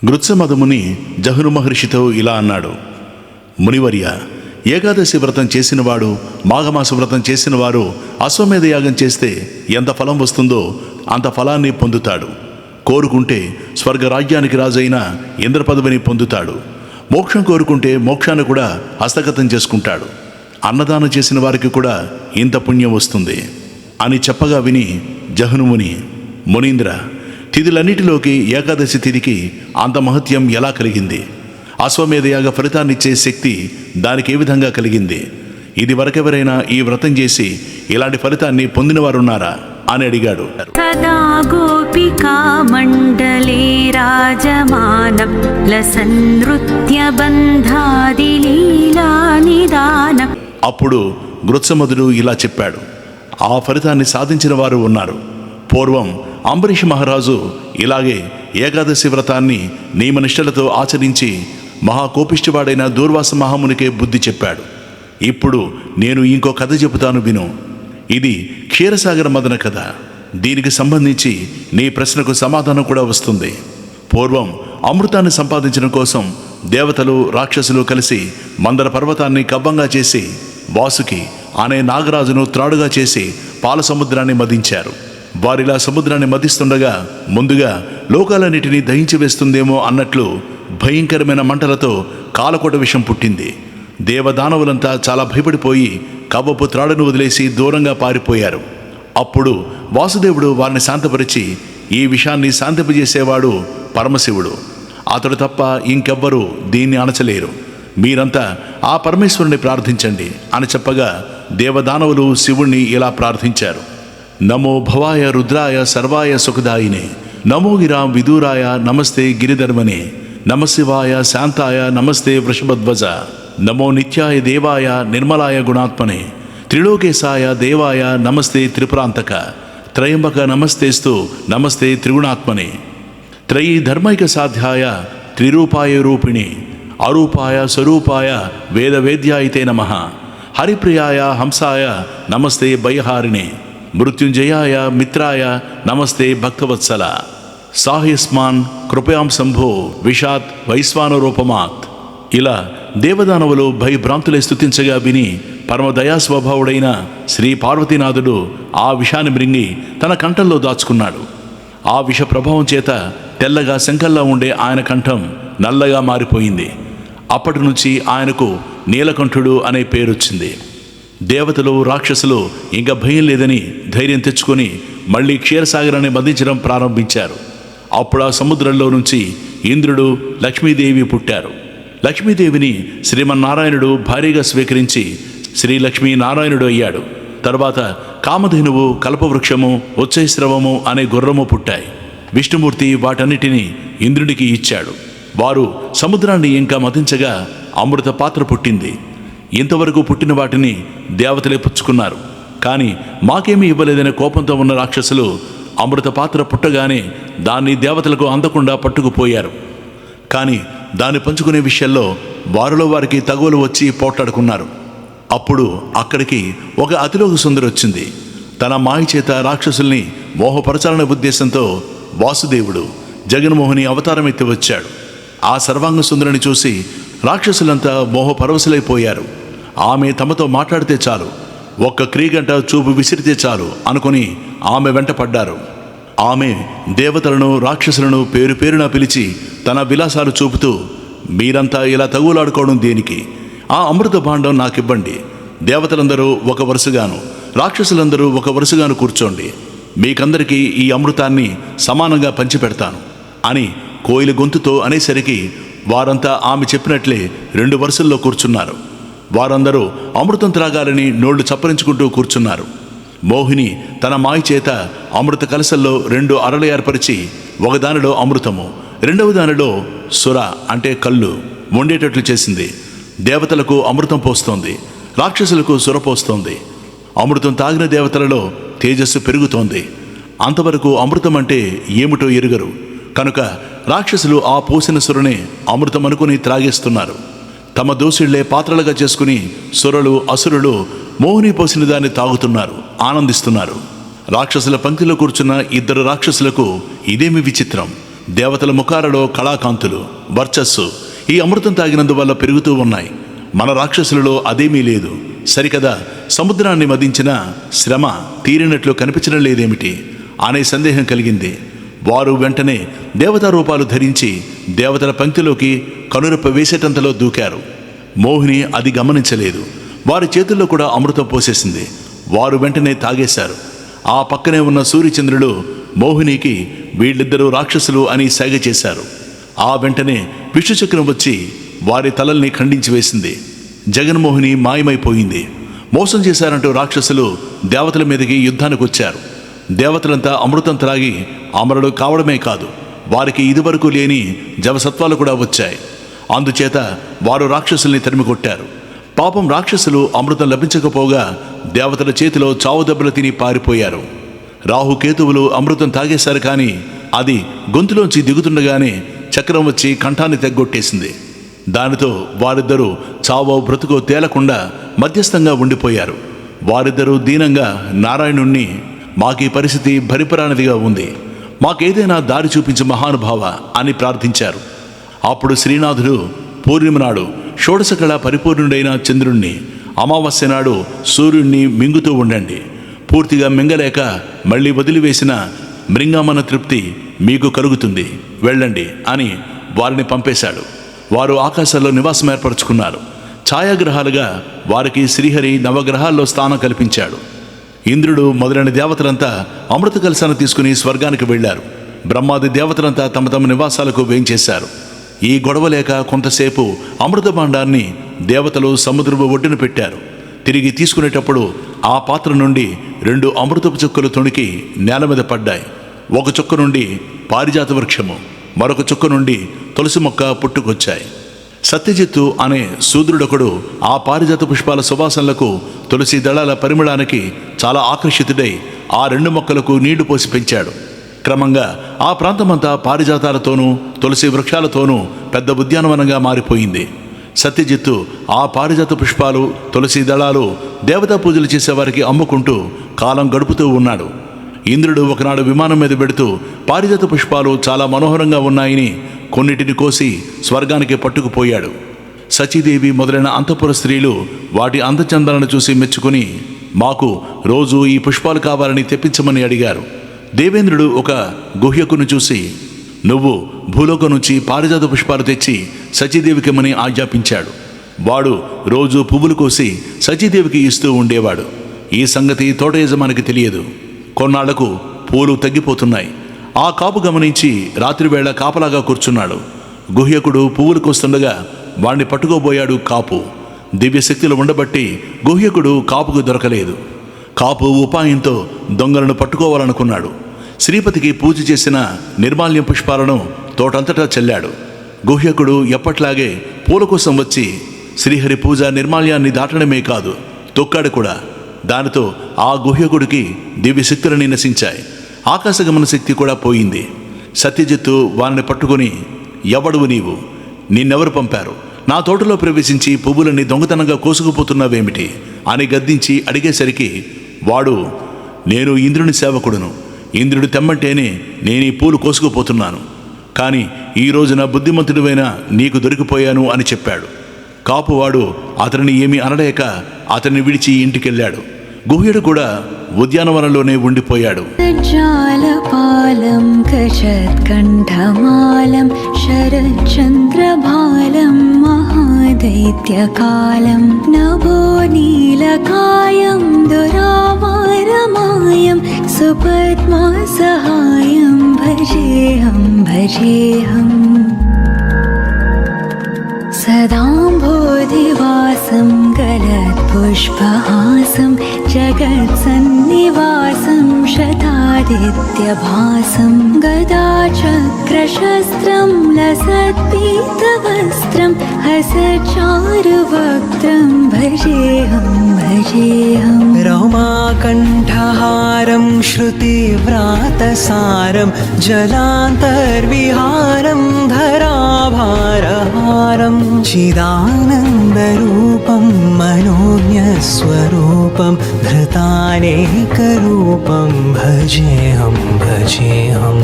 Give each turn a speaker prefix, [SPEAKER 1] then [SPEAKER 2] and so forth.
[SPEAKER 1] గృత్సమదముని జహను మహర్షితో ఇలా అన్నాడు: మునివర్య, ఏకాదశి వ్రతం చేసినవాడు, మాఘమాస వ్రతం చేసినవారు అశ్వమేధ యాగం చేస్తే ఎంత ఫలం వస్తుందో అంత ఫలాన్ని పొందుతాడు. కోరుకుంటే స్వర్గరాజ్యానికి రాజైన ఇంద్ర పదవిని పొందుతాడు. మోక్షం కోరుకుంటే మోక్షాన్ని కూడా హస్తగతం చేసుకుంటాడు. అన్నదానం చేసిన వారికి కూడా ఇంత పుణ్యం వస్తుంది అని చెప్పగా విని జహనుముని, మునీంద్ర, తిథులన్నిటిలోకి ఏకాదశి తిథికి అంత మహత్యం ఎలా కలిగింది? అశ్వమేధయాగ ఫలితాన్నిచ్చే శక్తి దానికి ఏ విధంగా కలిగింది? ఇది వరకెవరైనా ఈ వ్రతం చేసి ఇలాంటి ఫలితాన్ని పొందినవారున్నారా అని అడిగాడు.
[SPEAKER 2] సదా గోపికా మండలే రాజమానం లసనృత్య బంధాది లీలా నిదానం.
[SPEAKER 1] అప్పుడు గృత్సమదుడు ఇలా చెప్పాడు: ఆ ఫలితాన్ని సాధించిన వారు ఉన్నారు. పూర్వం అంబరీష్ మహారాజు ఇలాగే ఏకాదశి వ్రతాన్ని నియమనిష్టలతో ఆచరించి మహాకోపిష్టివాడైన దూర్వాస మహామునికే బుద్ధి చెప్పాడు. ఇప్పుడు నేను ఇంకో కథ చెబుతాను విను. ఇది క్షీరసాగర మదన కథ. దీనికి సంబంధించి నీ ప్రశ్నకు సమాధానం కూడా వస్తుంది. పూర్వం అమృతాన్ని సంపాదించడం కోసం దేవతలు, రాక్షసులు కలిసి మందర పర్వతాన్ని కవ్వంగా చేసి వాసుకి అనే నాగరాజును త్రాడుగా చేసి పాల సముద్రాన్ని మదించారు. వారిలా సముద్రాన్ని మదిస్తుండగా ముందుగా లోకాలన్నిటినీ దహించి వేస్తుందేమో అన్నట్లు భయంకరమైన మంటలతో కాలకోట విషం పుట్టింది. దేవదానవులంతా చాలా భయపడిపోయి కవ్వపు త్రాడును వదిలేసి దూరంగా పారిపోయారు. అప్పుడు వాసుదేవుడు వారిని శాంతపరిచి, ఈ విషాన్ని శాంతింపజేసేవాడు పరమశివుడు. అతడు తప్ప ఇంకెవ్వరూ దీన్ని అణచలేరు. మీరంతా ఆ పరమేశ్వరుని ప్రార్థించండి అని చెప్పగా దేవదానవులు శివుణ్ణి ఇలా ప్రార్థించారు: నమో భవాయ రుద్రాయ సర్వాయ సుఖదాయినే, నమో గిరాం విదూరాయ నమస్తే గిరిధర్మనే, నమశివాయ శాంతాయ నమస్తే వృషభధ్వజ, నమో నిత్యాయ దేవాయ నిర్మలాయ గుణాత్మనే, త్రిలోకేశాయ దేవాయ నమస్తే త్రిపురాంతక, త్రయంబక నమస్తేస్తు నమస్తే త్రిగుణాత్మనే, త్రయీ ధర్మైక సాధ్యాయ త్రిరూపాయ రూపిణి, అరూపాయ స్వరూపాయ వేదవేద్యాయితే నమః, హరిప్రియాయ హంసాయ నమస్తే భయహారిణే, మృత్యుంజయాయ మిత్రాయ నమస్తే భక్తవత్సల, సాహ్యస్మాన్ కృపయాం సంభో విషాత్ వైశ్వానరూపమాత్. ఇలా దేవదానవులు భయభ్రాంతులై స్తుతించగా విని పరమదయా స్వభావుడైన శ్రీ పార్వతీనాథుడు ఆ విషాన్ని మృంగి తన కంఠంలో దాచుకున్నాడు. ఆ విష ప్రభావం చేత తెల్లగా శంఖంలా ఉండే ఆయన కంఠం నల్లగా మారిపోయింది. అప్పటి నుంచి ఆయనకు నీలకంఠుడు అనే పేరొచ్చింది. దేవతలు, రాక్షసులు ఇంకా భయం లేదని ధైర్యం తెచ్చుకొని మళ్ళీ క్షీరసాగరాన్ని బంధించడం ప్రారంభించారు. అప్పుడు ఆ సముద్రంలో నుంచి ఇంద్రుడు, లక్ష్మీదేవి పుట్టారు. లక్ష్మీదేవిని శ్రీమన్నారాయణుడు భార్యగా స్వీకరించి శ్రీ లక్ష్మీనారాయణుడు అయ్యాడు. తర్వాత కామధేనువు, కల్పవృక్షము, ఉచ్చైశ్రవము అనే గుర్రము పుట్టాయి. విష్ణుమూర్తి వాటన్నిటినీ ఇంద్రుడికి ఇచ్చాడు. వారు సముద్రాన్ని ఇంకా మతించగా అమృత పాత్ర పుట్టింది. ఇంతవరకు పుట్టిన వాటిని దేవతలే పుచ్చుకున్నారు. కానీ మాకేమీ ఇవ్వలేదనే కోపంతో ఉన్న రాక్షసులు అమృత పాత్ర పుట్టగానే దాన్ని దేవతలకు అందకుండా పట్టుకుపోయారు. కానీ దాన్ని పంచుకునే విషయంలో వారిలో వారికి తగువలు వచ్చి పోట్లాడుకున్నారు. అప్పుడు అక్కడికి ఒక అతిలోక సుందరి వచ్చింది. తన మాయ చేత రాక్షసుల్ని మోహపరచాలనే ఉద్దేశంతో వాసుదేవుడు జగన్మోహిని అవతారం ఎత్తి వచ్చాడు. ఆ సర్వాంగ సుందరిని చూసి రాక్షసులంతా మోహపరవశులైపోయారు. ఆమె తమతో మాట్లాడితే చాలు, ఒక్క క్రీగంట చూపు విసిరితే చాలు అనుకుని ఆమె వెంట పడ్డారు. ఆమె దేవతలను, రాక్షసులను పేరు పేరున పిలిచి తన విలాసాలు చూపుతూ, మీరంతా ఇలా తగులాడుకోవడం దేనికి? ఆ అమృత భాండం నాకివ్వండి. దేవతలందరూ ఒక వరుసగాను, రాక్షసులందరూ ఒక వరుసగాను కూర్చోండి. మీకందరికీ ఈ అమృతాన్ని సమానంగా పంచిపెడతాను అని కోయిల గొంతుతో అనేసరికి వారంతా ఆమె చెప్పినట్లే 2 వరుసల్లో కూర్చున్నారు. వారందరూ అమృతం త్రాగాలని నోళ్లు చప్పరించుకుంటూ కూర్చున్నారు. మోహిని తన మాయ చేత అమృత కలశల్లో 2 అరలు ఏర్పరిచి ఒకదానిలో అమృతము, రెండవ దానిలో సుర అంటే కళ్ళు వండేటట్లు చేసింది. దేవతలకు అమృతం పోస్తోంది, రాక్షసులకు సుర పోస్తోంది. అమృతం తాగిన దేవతలలో తేజస్సు పెరుగుతోంది. అంతవరకు అమృతం అంటే ఏమిటో ఎరుగరు కనుక రాక్షసులు ఆ పోసిన సురనే అమృతం అనుకుని త్రాగేస్తున్నారు. తమ దోసిళ్లే పాత్రలుగా చేసుకుని సురలు, అసురులు మోహిని పోసిన దాన్ని తాగుతున్నారు, ఆనందిస్తున్నారు. రాక్షసుల పంక్తిలో కూర్చున్న 2 రాక్షసులకు ఇదేమి విచిత్రం! దేవతల ముఖాలలో కళాకాంతులు, వర్చస్సు ఈ అమృతం తాగినందువల్ల పెరుగుతూ ఉన్నాయి. మన రాక్షసులలో అదేమీ లేదు. సరికదా, సముద్రాన్ని మదించిన శ్రమ తీరినట్లు కనిపించడం లేదేమిటి అనే సందేహం కలిగింది. వారు వెంటనే దేవతా రూపాలు ధరించి దేవతల పంక్తిలోకి కనురెప్ప వేసేటంతలో దూకారు. మోహిని అది గమనించలేదు. వారి చేతుల్లో కూడా అమృతం పోసేసింది. వారు వెంటనే తాగేశారు. ఆ పక్కనే ఉన్న సూర్యచంద్రులు మోహినికి వీళ్ళిద్దరూ రాక్షసులు అని సైగ చేశారు. ఆ వెంటనే విష్ణుచక్రం వచ్చి వారి తలల్ని ఖండించి వేసింది. జగన్మోహిని మాయమైపోయింది. మోసం చేశారంటూ రాక్షసులు దేవతల మీదకి యుద్ధానికి వచ్చారు. దేవతలంతా అమృతం త్రాగి అమరులు కావడమే కాదు, వారికి ఇదివరకు లేని జవసత్వాలు కూడా వచ్చాయి. అందుచేత వారు రాక్షసుల్ని తరిమి కొట్టారు. పాపం రాక్షసులు అమృతం లభించకపోగా దేవతల చేతిలో చావు దెబ్బలు తిని పారిపోయారు. రాహుకేతువులు అమృతం తాగేశారు, కానీ అది గొంతులోంచి దిగుతుండగానే చక్రం వచ్చి కంఠాన్ని తెగ్గొట్టేసింది. దానితో వారిద్దరూ చావో బ్రతుకో తేలకుండా మధ్యస్థంగా ఉండిపోయారు. వారిద్దరూ దీనంగా నారాయణుణ్ణి, మాకీ పరిస్థితి భరిపరానిదిగా ఉంది, మాకేదైనా దారి చూపించు మహానుభావ అని ప్రార్థించారు. అప్పుడు శ్రీనాథుడు పూర్ణిమ నాడు షోడశకళ పరిపూర్ణుడైన చంద్రుణ్ణి, అమావాస్య నాడు సూర్యుణ్ణి మింగుతూ ఉండండి. పూర్తిగా మింగలేక మళ్ళీ వదిలివేసిన మృంగామన తృప్తి మీకు కలుగుతుంది, వెళ్ళండి అని వారిని పంపేశాడు. వారు ఆకాశాల్లో నివాసం ఏర్పరచుకున్నారు. ఛాయాగ్రహాలుగా వారికి శ్రీహరి నవగ్రహాల్లో స్థానం కల్పించాడు. ఇంద్రుడు మొదలైన దేవతలంతా అమృత కలశాన్ని తీసుకుని స్వర్గానికి వెళ్లారు. బ్రహ్మాది దేవతలంతా తమ తమ నివాసాలకు వేంచేశారు. ఈ గొడవ లేక కొంతసేపు అమృత భాండాన్ని దేవతలు సముద్రపు ఒడ్డున పెట్టారు. తిరిగి తీసుకునేటప్పుడు ఆ పాత్ర నుండి 2 అమృతపు చుక్కలు తొణికి నేల మీద పడ్డాయి. ఒక చుక్క నుండి పారిజాత వృక్షము, మరొక చుక్క నుండి తులసి మొక్క పుట్టుకొచ్చాయి. సత్యజిత్తు అనే శూద్రుడొకడు ఆ పారిజాత పుష్పాల సువాసనలకు, తులసి దళాల పరిమళానికి చాలా ఆకర్షితుడై ఆ 2 మొక్కలకు నీళ్లు పోసి పెంచాడు. క్రమంగా ఆ ప్రాంతమంతా పారిజాతాలతోనూ తులసి వృక్షాలతోనూ పెద్ద ఉద్యానవనంగా మారిపోయింది. సత్యజిత్తు ఆ పారిజాత పుష్పాలు, తులసి దళాలు దేవతా పూజలు చేసేవారికి అమ్ముకుంటూ కాలం గడుపుతూ ఉన్నాడు. ఇంద్రుడు ఒకనాడు విమానం మీద పెడుతూ పారిజాత పుష్పాలు చాలా మనోహరంగా ఉన్నాయని కొన్నిటిని కోసి స్వర్గానికి పట్టుకుపోయాడు. సచీదేవి మొదలైన అంతఃపుర స్త్రీలు వాటి అందచందాలను చూసి మెచ్చుకుని, మాకు రోజు ఈ పుష్పాలు కావాలని తెప్పించమని అడిగారు. దేవేంద్రుడు ఒక గుహ్యకును చూసి, నువ్వు భూలోకం నుంచి పారిజాత పుష్పాలు తెచ్చి సచీదేవికిమని ఆజ్ఞాపించాడు. వాడు రోజు పువ్వులు కోసి సచీదేవికి ఇస్తూ ఉండేవాడు. ఈ సంగతి తోట యజమానికి తెలియదు. కొన్నాళ్లకు పూలు తగ్గిపోతున్నాయి. ఆ కాపు గమనించి రాత్రివేళ కాపలాగా కూర్చున్నాడు. గుహ్యకుడు పువ్వులు కోస్తుండగా వాణ్ణి పట్టుకోబోయాడు కాపు. దివ్యశక్తులు ఉండబట్టి గుహ్యకుడు కాపుకు దొరకలేదు. కాపు ఉపాయంతో దొంగలను పట్టుకోవాలనుకున్నాడు. శ్రీపతికి పూజ చేసిన నిర్మాల్యం పుష్పాలను తోటంతటా చల్లాడు. గుహ్యకుడు ఎప్పట్లాగే పూల కోసం వచ్చి శ్రీహరి పూజ నిర్మాల్యాన్ని దాటడమే కాదు, తొక్కాడు కూడా. దానితో ఆ గుహ్యకుడికి దివ్యశక్తులని నశించాయి. ఆకాశగమన శక్తి కూడా పోయింది. సత్యజిత్తు వారిని పట్టుకుని, ఎవడువు నీవు? నిన్నెవరు పంపారు? నా తోటలో ప్రవేశించి పువ్వులని దొంగతనంగా కోసుకుపోతున్నావేమిటి అని గద్దించి అడిగేసరికి వాడు, నేను ఇంద్రుని సేవకుడును, ఇంద్రుడు తెమ్మంటేనే నేను ఈ పూలు కోసుకుపోతున్నాను, కానీ ఈ రోజున బుద్ధిమంతుడివైన నీకు దొరికిపోయాను అని చెప్పాడు. కాపువాడు అతనిని ఏమీ అనలేక అతన్ని విడిచి ఇంటికెళ్ళాడు. గుహ్యుడు కూడా ఉద్యానవనంలోనే ఉండిపోయాడు.
[SPEAKER 2] జాలపాలం కషత్కంఠమాలం శరచంద్రబాలం మహాదైత్యకాలం నభో నీలకాయం దురావారమాయం సుపద్మా సహాయం భజేహం భజేహం సదాంబోధివాసం గలత్పుష్పహాసం జగత్సన్నివాసం శతాదిత్యభాసం గదాచక్రశస్త్రం లసత్పీతవస్త్రం హసచారువక్త్రం భజేహం భజేహం
[SPEAKER 3] రమాకంఠహారం శృతివ్రాతసారం జలాంతర్విహారం ధరాభారహారం చిదానందరూపం మనోజ్ఞస్వరూపం ధృతానేకరూపం భజేహం భజేహం